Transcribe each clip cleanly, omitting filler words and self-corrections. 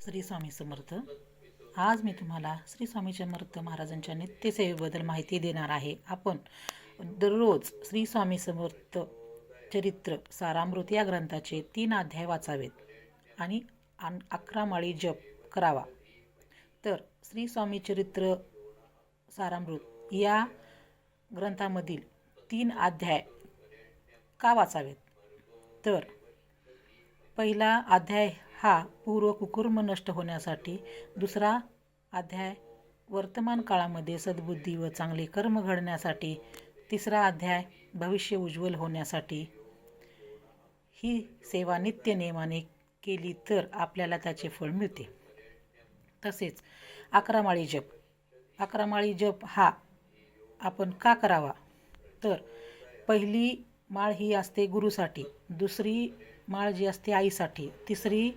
श्री स्वामी समर्थ. आज मी तुम्हाला श्री स्वामी समर्थ महाराजांच्या नित्यसेवेबद्दल माहिती देणार आहे. आपण दररोज श्री स्वामी समर्थ चरित्र सारामृत या ग्रंथाचे 3 अध्याय वाचावेत आणि 11 माळी जप करावा. तर श्री स्वामी चरित्र सारामृत या ग्रंथामधील 3 अध्याय का वाचावेत? तर पहिला अध्याय हा पूर्व कुकुर्म नष्ट होण्यासाठी, दुसरा अध्याय वर्तमान काळामध्ये सद्बुद्धी व चांगले कर्म घडण्यासाठी, तिसरा अध्याय भविष्य उज्ज्वल होण्यासाठी. ही सेवा नित्य नियमाने केली तर आपल्याला त्याचे फळ मिळते. तसेच 11 माळी जप. 11 माळी जप हा आपण का करावा? तर पहिली माळ ही असते गुरुसाठी, दुसरी माळ जी असते आईसाठी, तिसरी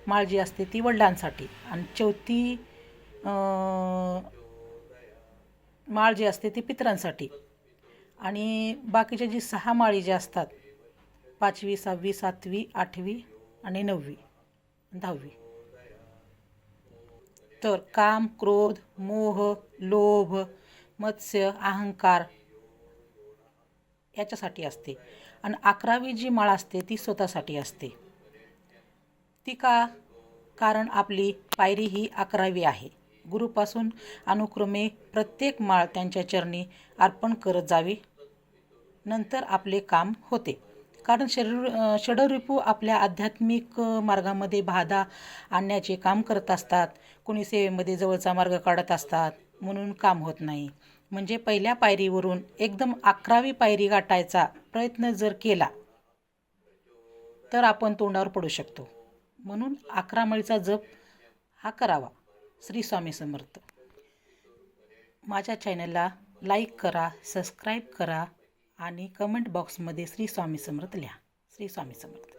माळ जी असते ती वडिलांसाठी आणि चौथी माळ जी असते ती पितरांसाठी. आणि बाकीच्या जी 6 माळी ज्या असतात 5वी 6वी 7वी 8वी आणि 9वी 10वी, तर काम, क्रोध, मोह, लोभ, मत्स्य, अहंकार याच्यासाठी असते. आणि 11वी जी माळ असते ती स्वतःसाठी असते. ती का? कारण आपली पायरी ही 11वी आहे. गुरुपासून अनुक्रमे प्रत्येक माळ त्यांच्या चरणी अर्पण करत जावी, नंतर आपले काम होते. कारण षडरिपू आपल्या आध्यात्मिक मार्गामध्ये बाधा आणण्याचे काम करत असतात. कोणी सेवेमध्ये जवळचा मार्ग काढत असतात, म्हणून काम होत नाही. म्हणजे पहिल्या पायरीवरून एकदम 11वी पायरी गाठायचा प्रयत्न जर केला तर आपण तोंडावर पडू शकतो. म्हणून 11 माळीचा जप हा करावा. श्री स्वामी समर्थ. माझ्या चॅनलला लाईक करा, सबस्क्राईब करा आणि कमेंट बॉक्समध्ये श्री स्वामी समर्थ लिहा. श्री स्वामी समर्थ.